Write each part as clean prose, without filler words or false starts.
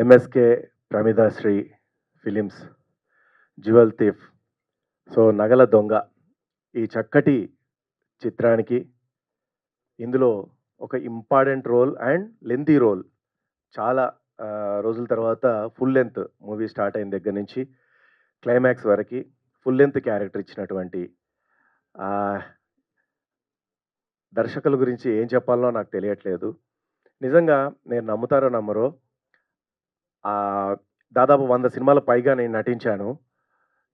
MSK Pramidashri films jewel thief so నగల దొంగ ఈ చక్కటి చిత్రానికి ఇందులో ఒక important role and lengthy role చాలా రోజుల తర్వాత ఫుల్ లెంత్ మూవీ స్టార్ట్ అయిన దగ్గర నుంచి క్లైమాక్స్ వరకు ఫుల్ లెంత్ క్యారెక్టర్ ఇచ్చినటువంటి దర్శకుల గురించి ఏం చెప్పాలో నాకు తెలియట్లేదు. నిజంగా నేను నమ్ముతారో నమ్మరో దాదాపు 100 సినిమాల పైగా నేను నటించాను.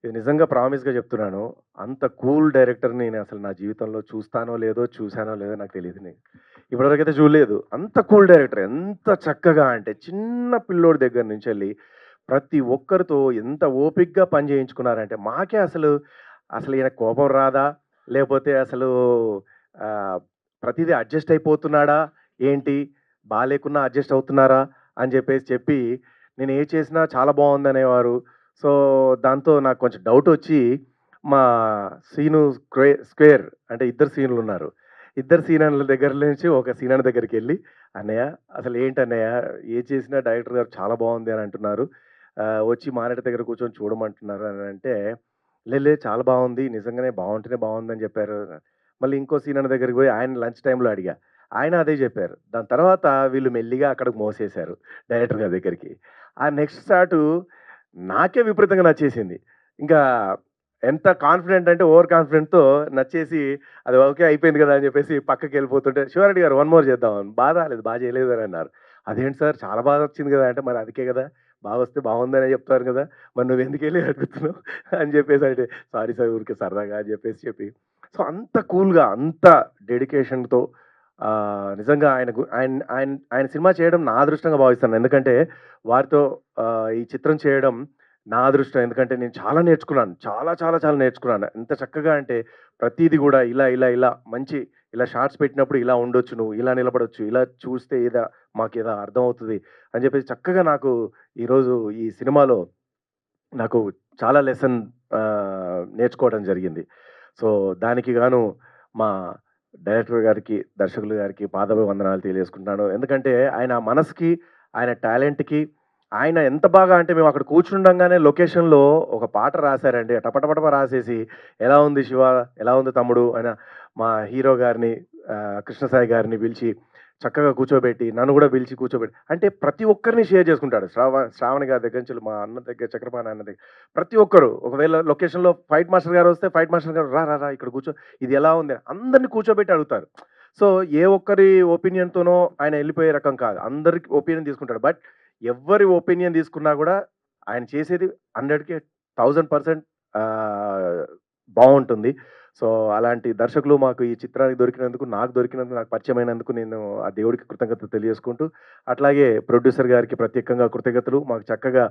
ఇది నిజంగా ప్రామిస్‌గా చెప్తున్నాను. అంత కూల్ డైరెక్టర్‌ని నేను అసలు నా జీవితంలో చూస్తానో లేదో, చూసానో లేదో నాకు తెలీదు. ఇప్పటివరకైతే చూడలేదు. అంత కూల్ డైరెక్టర్ ఎంత చక్కగా అంటే చిన్న పిల్లోడి దగ్గర నుంచెళ్ళి ప్రతి ఒక్కరితో ఎంత ఓపికగా పని చేయించుకున్నారంటే మాకే అసలు ఈయన కోపం రాదా? లేపోతే అసలు ప్రతిదీ అడ్జస్ట్ అయిపోతున్నాడా? ఏంటి? బాలేకున్నా అడ్జస్ట్ అవుతున్నారా? అని చెప్పి నేను ఏది చేసినా చాలా బావుందనేవారు. సో, దాంతో నాకు కొంచెం డౌటొచ్చి మా సీను స్క్వేర్ అంటే ఇద్దరు సీనులున్నారు. ఇద్దరు సీనన్ల దగ్గర నుంచి ఒక సీనన్న దగ్గరికెళ్ళి, "అన్నయ్య అసలు ఏంటన్నయ్య ఏది చేసినా డైరెక్టర్ గారు చాలా బావుంది అని అంటున్నారు. వచ్చి మానిటర్ దగ్గర కూర్చొని చూడమంటున్నారు" అని అంటే, లేదు చాలా బావుంది. నిజంగానే బావుంటేనే బావుందని చెప్పారు. మళ్ళీ ఇంకో సీనన్న దగ్గరికి పోయి ఆయన లంచ్ టైమ్‌లో అడిగా. ఆయన అదే చెప్పారు. దాని తర్వాత వీళ్ళు మెల్లిగా అక్కడికి మోసేశారు డైరెక్టర్ గారి దగ్గరికి. ఆ నెక్స్ట్ షాటు నాకే విపరీతంగా నచ్చేసింది. ఇంకా ఎంత కాన్ఫిడెంట్ అంటే ఓవర్ కాన్ఫిడెంట్‌తో నచ్చేసి అది ఓకే అయిపోయింది కదా! అని చెప్పేసి పక్కకెళ్ళిపోతుంటే, "శివారెడ్డి గారు వన్ మోర్ చేద్దాం" రాలేదు. చేయలేదు" అని అన్నారు. "అదేంటి సార్ చాలా బాగా వచ్చింది కదా!" అంటే, "మరి అందుకే కదా! బాగొస్తే బావుందనే చెప్తారు కదా! మరి నువ్వెందుకెళ్ళి అడుగుతున్నావు" అని చెప్పేసి అంటే, "సారీ సార్ ఊరికే సరదాగా" అని చెప్పి సో, అంత కూల్‌గా అంత డెడికేషన్‌తో నిజంగా ఆయన సినిమా చేయడం నా అదృష్టంగా భావిస్తాను. ఎందుకంటే వారితో ఈ చిత్రం చేయడం నా అదృష్టం. ఎందుకంటే నేను చాలా నేర్చుకున్నాను. చాలా నేర్చుకున్నాను. ఎంత చక్కగా అంటే ప్రతీది గూడా ఇలా మంచి ఇలా షార్ట్స్ పెట్టినప్పుడు ఇలా ఉండొచ్చు నువ్వు. ఇలా నిలబడొచ్చు. ఇలా చూస్తే మాకేదో అర్థమవుతది అని చెప్పేసి చక్కగా నాకు ఈరోజు ఈ సినిమాలో నాకు చాలా లెసన్ నేర్చుకోవడం జరిగింది. సో, దానికి గాను మా డైరెక్టర్ గారికి, దర్శకులు గారికి పాదాభివందనాలు తెలియజేసుకుంటున్నాను. ఎందుకంటే ఆయన మనసుకి, ఆయన టాలెంట్‌కి ఆయన ఎంత బాగా అంటే మేము అక్కడ కూర్చుండంగానే లొకేషన్‌లో ఒక పాట రాసారండి. టపటపటప రాసేసి, "ఎలా ఉంది శివ? ఎలా ఉంది తమ్ముడు?" అని మా హీరో గారిని కృష్ణసాయి గారిని పిలిచి చక్కగా కూర్చోబెట్టి, నన్ను గూడా పిలిచి కూర్చోబెట్టి అంటే ప్రతి ఒక్కరిని షేర్ చేసుకుంటాడు. శ్రావణి గారి దగ్గర నుంచి మా అన్న దగ్గర, చక్రపాణి అన్న దగ్గర ప్రతి ఒక్కరు ఒకవేళ లొకేషన్‌లో ఫైట్ మాస్టర్ గారు వస్తే, ఫైట్ మాస్టర్ గారు రా ఇక్కడ కూర్చో. ఇది ఎలా ఉంది? అందరిని కూర్చోబెట్టి అడుగుతారు. సో, ఏ ఒక్కరి ఒపీనియన్‌తోనో ఆయన ఎళ్ళిపోయే రకం కాదు. అందరికి ఒపీనియన్ తీసుకుంటాడు. బట్ ఎవ్వరి ఒపీనియన్ తీసుకున్నా గూడా ఆయన చేసేది 100కి 1000% బావుంటుంది. సో, అలాంటి దర్శకులు మాకు ఈ చిత్రానికి దొరికినందుకు, నాకు పరిచయమైనందుకు నేను ఆ దేవుడికి కృతజ్ఞతలు తెలియజేసుకుంటూ, అట్లాగే ప్రొడ్యూసర్ గారికి ప్రత్యేకంగా కృతజ్ఞతలు. మాకు చక్కగా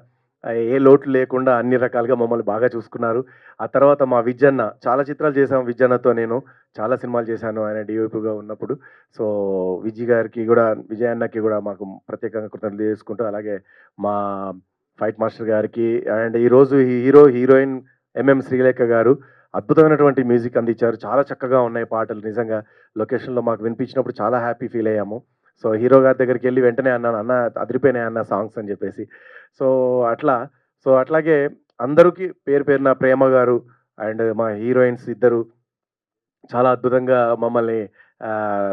ఏ లోటు లేకుండా అన్ని రకాలుగా మమ్మల్ని బాగా చూసుకున్నారు. ఆ తర్వాత మా విజ్జన్న చాలా చిత్రాలు చేశాం విజ్జన్నతో నేను. చాలా సినిమాలు చేశాను ఆయన డీఓపీగా ఉన్నప్పుడు. సో, విజయ్ అన్నకి గూడా మాకు ప్రత్యేకంగా కృతజ్ఞతలు తెలియజేసుకుంటూ, అలాగే మా ఫైట్ మాస్టర్ గారికి అండ్ ఈరోజు హీరోయిన్ ఎంఎం శ్రీలేఖ గారు అద్భుతమైనటువంటి మ్యూజిక్ అందించారు. చాలా చక్కగా ఉన్నాయి పాటలు నిజంగా. లొకేషన్‌లో మాకు వినిపించినప్పుడు చాలా హ్యాపీ ఫీల్ అయ్యాము. సో, హీరో గారి దగ్గరికెళ్ళి వెంటనే అన్నాను, "అన్న అదిరిపోయినాయి అన్న సాంగ్స్" అని చెప్పేసి. సో, అట్లా అట్లాగే అందరికి పేరు పేరున ప్రేమ గారు అండ్ మా హీరోయిన్స్ ఇద్దరు చాలా అద్భుతంగా మమ్మల్ని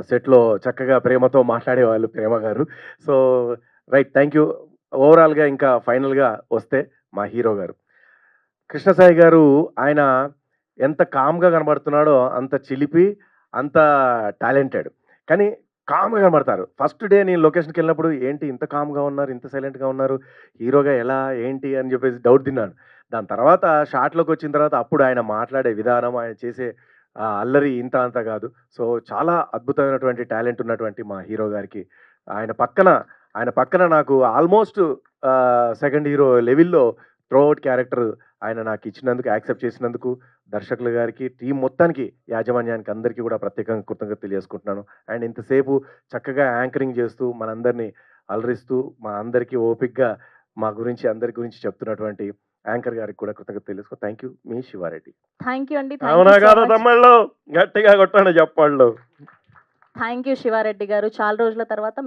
సెట్‌లో చక్కగా ప్రేమతో మాట్లాడేవాళ్ళు ప్రేమ గారు. So, right thank you. ఓవరాల్‌గా ఇంకా ఫైనల్‌గా వస్తే మా హీరో గారు. కృష్ణసాయి గారు ఆయన ఎంత కామ్‌గా కనబడుతున్నాడో అంత చిలిపి, అంత టాలెంటెడ్. కానీ కామ్‌గా కనబడతారు. ఫస్ట్ డే నేను లొకేషన్‌కెళ్ళినప్పుడు ఏంటి ఇంత కామ్‌గా ఉన్నారు, ఇంత సైలెంట్‌గా ఉన్నారు, హీరోగా ఎలా, ఏంటి అని చెప్పేసి డౌట్ తిన్నాను. దాని తర్వాత షాట్‌లోకొచ్చిన తర్వాత అప్పుడు ఆయన మాట్లాడే విధానం, ఆయన చేసే అల్లరి ఇంత అంత కాదు. సో, చాలా అద్భుతమైనటువంటి టాలెంట్ ఉన్నటువంటి మా హీరో గారికి ఆయన పక్కన నాకు ఆల్మోస్ట్ సెకండ్ హీరో లెవెల్‌లో త్రోఔట్ క్యారెక్టర్ ఆయన నాకిచ్చినందుకు, యాక్సెప్ట్ చేసినందుకు దర్శకులు గారికి, టీమ్ మొత్తానికి, యాజమాన్యానికి అందరికీ కూడా ప్రత్యేకంగా కృతజ్ఞతలు తెలియజేసుకుంటున్నాను. అండ్ ఇంతసేపు చక్కగా యాంకరింగ్ చేస్తూ, మనందరిని అలరిస్తూ, మా అందరికీ ఓపికగా మా గురించి, అందరి గురించి చెప్తున్నటువంటి యాంకర్ గారికి కూడా కృతజ్ఞతలు తెలియజేసుకో. Thank you. మీ శివారెడ్డి. థ్యాంక్ యూ అండి. అవునా కాదా తమ్ముళ్ళు? గట్టిగా కొట్టండి చప్పట్లు. థ్యాంక్ యూ శివారెడ్డి గారు. చాలా రోజుల తర్వాత